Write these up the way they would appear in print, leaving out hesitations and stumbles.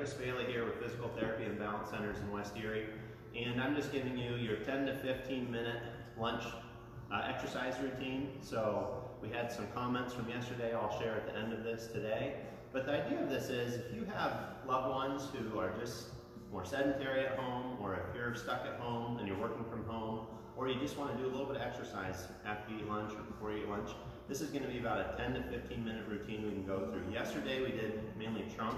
Chris Bailey here with Physical Therapy and Balance Centers in West Erie, and I'm just giving you your 10 to 15 minute lunch exercise routine. So we had some comments from yesterday I'll share at the end of this today. But the idea of this is if you have loved ones who are just more sedentary at home, or if you're stuck at home and you're working from home, or you just want to do a little bit of exercise after you eat lunch or before you eat lunch, this is going to be about a 10 to 15 minute routine we can go through. Yesterday we did mainly trunk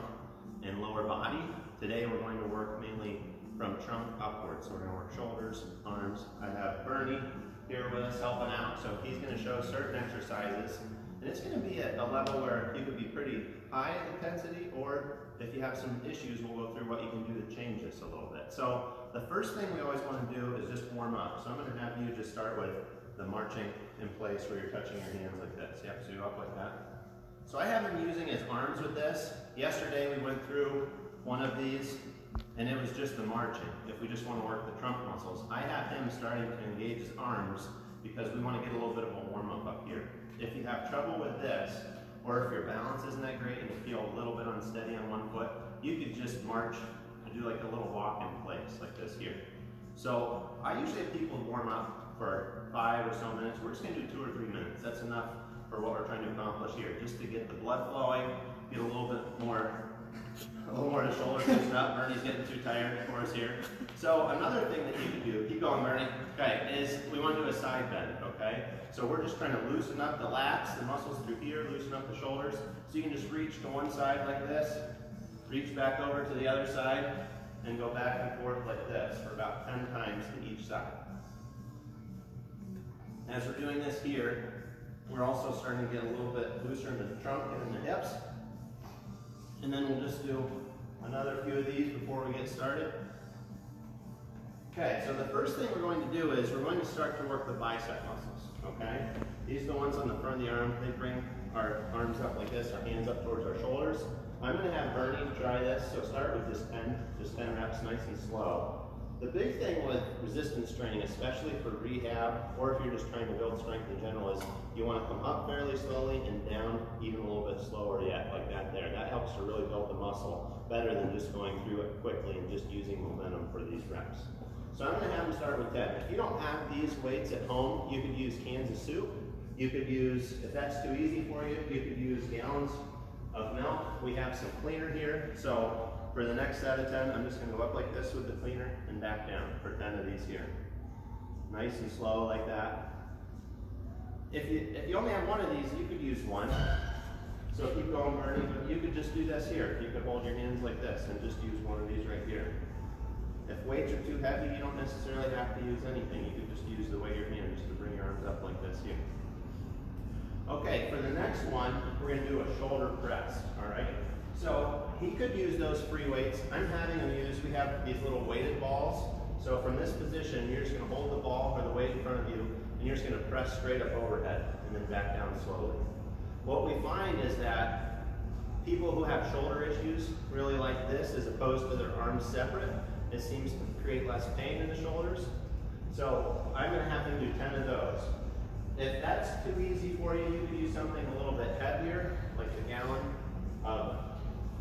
and lower body. Today we're going to work mainly from trunk upwards. So we're going to work shoulders, arms. I have Bernie here with us helping out, so he's going to show certain exercises. And it's going to be at a level where you could be pretty high intensity, or if you have some issues, we'll go through what you can do to change this a little bit. So the first thing we always want to do is just warm up. So I'm going to have you just start with the marching in place where you're touching your hands like this. Yep, so you up like that. So I have him using his arms with this. Yesterday we went through one of these and it was just the marching. If we just want to work the trunk muscles, I have him starting to engage his arms because we want to get a little bit of a warm up here. If you have trouble with this, or if your balance isn't that great and you feel a little bit unsteady on one foot, you could just march and do like a little walk in place like this here. So I usually have people warm up for 5 or so minutes. We're just going to do 2 or 3 minutes. That's enough for what we're trying to accomplish here, just to get the blood flowing, get a little more of the shoulders loosened up. Bernie's getting too tired for us here. So another thing that you can do, keep going Bernie, okay, is we want to do a side bend, okay? So we're just trying to loosen up the lats, the muscles through here, loosen up the shoulders. So you can just reach to one side like this, reach back over to the other side, and go back and forth like this for about 10 times to each side. As we're doing this here, we're also starting to get a little bit looser in the trunk and in the hips. And then we'll just do another few of these before we get started. Okay, so the first thing we're going to do is we're going to start to work the bicep muscles, okay? These are the ones on the front of the arm. They bring our arms up like this, our hands up towards our shoulders. I'm going to have Bernie try this, so start with just 10 reps, nice and slow. The big thing with resistance training, especially for rehab, or if you're just trying to build strength in general, is you want to come up fairly slowly and down even a little bit slower yet, like that there. That helps to really build the muscle better than just going through it quickly and just using momentum for these reps. So I'm going to have them start with 10. If you don't have these weights at home, you could use cans of soup. You could use, if that's too easy for you, you could use gallons of milk. We have some cleaner here. So for the next set of 10, I'm just going to go up like this with the cleaner and back down for 10 of these here. Nice and slow like that. If you only have one of these, you could use one. So keep going, Bernie, but you could just do this here. You could hold your hands like this and just use one of these right here. If weights are too heavy, you don't necessarily have to use anything. You can just use the weight of your hand just to bring your arms up like this here. Okay, for the next one, we're going to do a shoulder press, all right? So he could use those free weights. I'm having him use, we have these little weighted balls. So from this position, you're just going to hold the ball or the weight in front of you, and you're just going to press straight up overhead and then back down slowly. What we find is that people who have shoulder issues really like this as opposed to their arms separate. It seems to create less pain in the shoulders. So I'm going to have him do 10 of those. If that's too easy for you, you could use something a little bit heavier, like a gallon of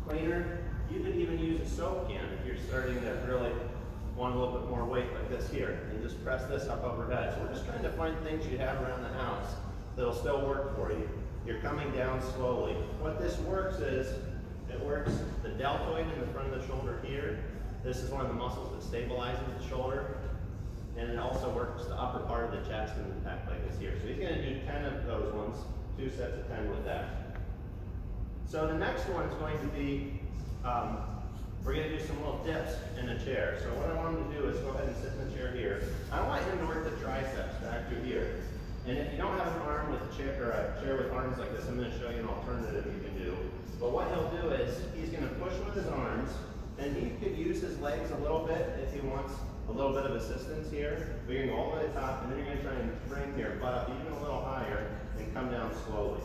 cleaner. You could even use a soap can if you're starting to really want a little bit more weight like this here, and just press this up overhead. So we're just trying to find things you have around the house that'll still work for you. You're coming down slowly. What this works is, it works the deltoid in the front of the shoulder here. This is one of the muscles that stabilizes the shoulder. And it also works the upper part of the chest and the back like this here. So he's going to do 10 of those ones, 2 sets of 10 with that. So the next one is going to be, we're going to do some little dips in the chair. So what I want him to do is go ahead and sit in the chair here. I want him to work the triceps back through here. And if you don't have an arm with a chair, or a chair with arms like this, I'm going to show you an alternative you can do. But what he'll do is, he's going to push with his arms, and he could use his legs a little bit if he wants a little bit of assistance here. We can go all the way to the top, and then you're going to try and bring your butt up even a little higher and come down slowly.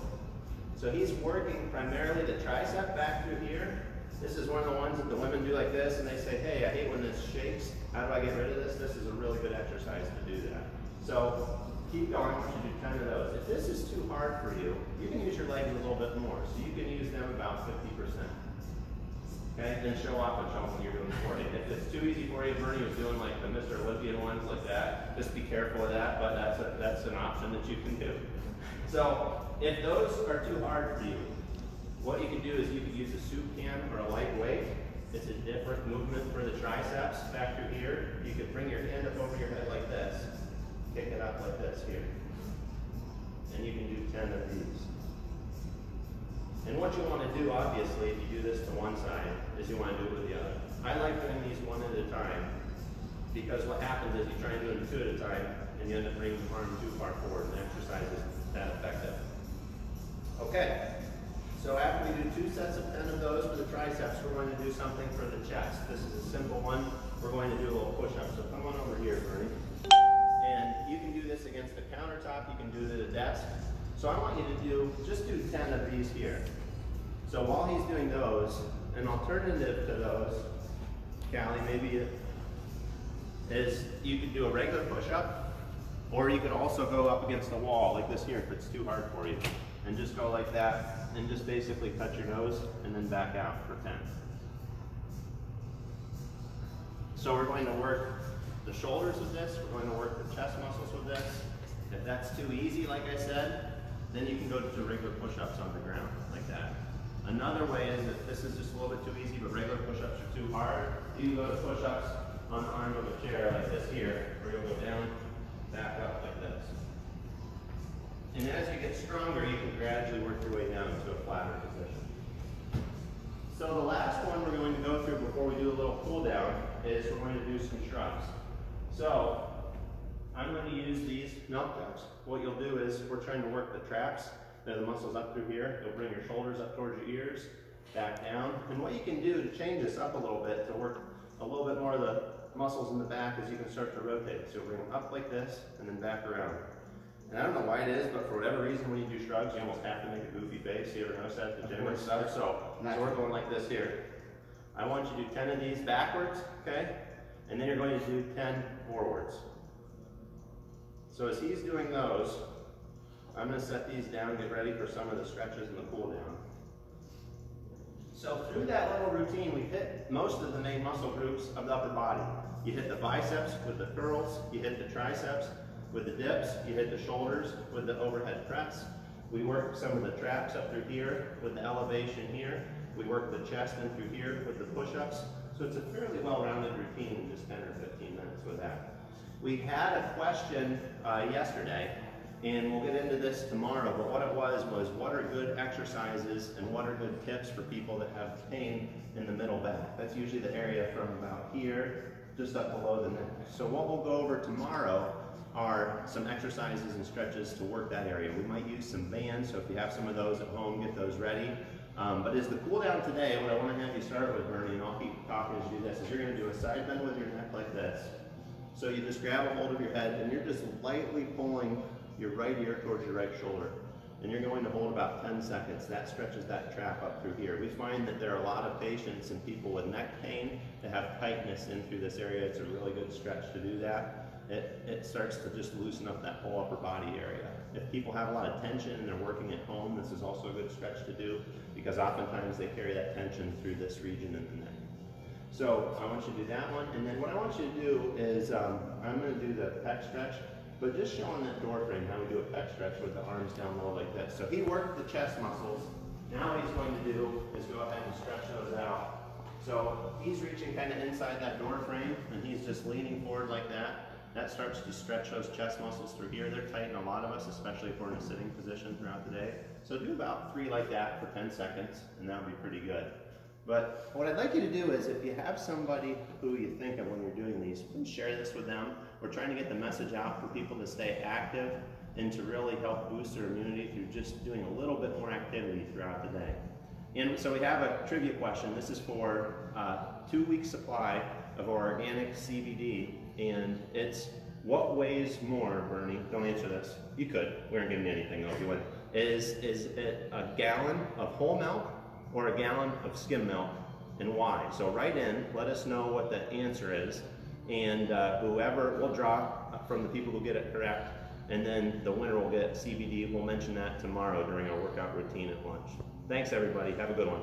So he's working primarily the tricep back through here. This is one of the ones that the women do like this, and they say, hey, I hate when this shakes. How do I get rid of this? This is a really good exercise to do that. So keep going. I want you to do 10 of those. If this is too hard for you, you can use your legs a little bit more. So you can use them about 50%. Okay, and show off and show them what you're doing for you. If it's too easy for you, Bernie was doing like the Mr. Olympian ones like that, just be careful of that, but that's an option that you can do. So if those are too hard for you, what you can do is you can use a soup can or a light weight. It's a different movement for the triceps back through here. You can bring your hand up over your head like this, kick it up like this here. And you can do 10 of these. And what you want to do, obviously, if you do this to one side, is you want to do it with the other. I like doing these one at a time, because what happens is you try and do them two at a time, and you end up bringing the arm too far forward, and the exercise isn't that effective. Okay, so after we do 2 sets of 10 of those for the triceps, we're going to do something for the chest. This is a simple one. We're going to do a little push-up. So come on over here, Bernie. And you can do this against the countertop. You can do it at a desk. So I want you to just do 10 of these here. So while he's doing those, an alternative to those, Callie, maybe is you could do a regular push-up, or you could also go up against the wall like this here if it's too hard for you. And just go like that, and just basically touch your nose, and then back out for 10. So we're going to work the shoulders with this, we're going to work the chest muscles with this. If that's too easy, like I said, then you can go to regular push-ups on the ground, like that. Another way is if this is just a little bit too easy, but regular push-ups are too hard, you can go to push-ups on the arm of a chair like this here, where you'll go down, back up like this. And as you get stronger, you can gradually work your way down to a flatter position. So the last one we're going to go through before we do a little cool down is we're going to do some shrugs. So I'm going to use these milk jugs. What you'll do is we're trying to work the traps. They're the muscles up through here. You'll bring your shoulders up towards your ears, back down. And what you can do to change this up a little bit, to work a little bit more of the muscles in the back, is you can start to rotate. So you'll bring them up like this and then back around. And I don't know why it is, but for whatever reason when you do shrugs, you almost have to make a goofy face. You ever notice that at the gym and stuff? So we're going like this here. I want you to do 10 of these backwards, okay? And then you're going to do 10 forwards. So as he's doing those, I'm going to set these down, get ready for some of the stretches and the cool down. So through that little routine, we hit most of the main muscle groups of the upper body. You hit the biceps with the curls, you hit the triceps with the dips, you hit the shoulders with the overhead press. We work some of the traps up through here with the elevation here. We work the chest in through here with the push-ups. So it's a fairly well-rounded routine in just 10 or 15 minutes with that. We had a question yesterday, and we'll get into this tomorrow, but what it was what are good exercises and what are good tips for people that have pain in the middle back? That's usually the area from about here, just up below the neck. So what we'll go over tomorrow are some exercises and stretches to work that area. We might use some bands, so if you have some of those at home, get those ready. But as the cool down today, what I want to have you start with, Bernie, and I'll keep talking as you do this, is you're going to do a side bend with your neck like this. So you just grab a hold of your head, and you're just lightly pulling your right ear towards your right shoulder. And you're going to hold about 10 seconds. That stretches that trap up through here. We find that there are a lot of patients and people with neck pain that have tightness in through this area. It's a really good stretch to do that. It starts to just loosen up that whole upper body area. If people have a lot of tension and they're working at home, this is also a good stretch to do, because oftentimes they carry that tension through this region in the neck. So I want you to do that one, and then what I want you to do is, I'm going to do the pec stretch, but just showing that door frame, how we do a pec stretch with the arms down low like this. So he worked the chest muscles. Now what he's going to do is go ahead and stretch those out. So he's reaching kind of inside that door frame, and he's just leaning forward like that. That starts to stretch those chest muscles through here. They're tight in a lot of us, especially if we're in a sitting position throughout the day. So do about 3 like that for 10 seconds, and that'll be pretty good. But what I'd like you to do is, if you have somebody who you think of when you're doing these, please share this with them. We're trying to get the message out for people to stay active and to really help boost their immunity through just doing a little bit more activity throughout the day. And so we have a trivia question. This is for 2-week supply of our organic CBD, and it's what weighs more, Bernie? Don't answer this. You could. We aren't giving you anything though if you would. Is it a gallon of whole milk or a gallon of skim milk, and why? So write in, let us know what the answer is, and whoever will draw from the people who get it correct, and then the winner will get CBD. We'll mention that tomorrow during our workout routine at lunch. Thanks everybody, have a good one.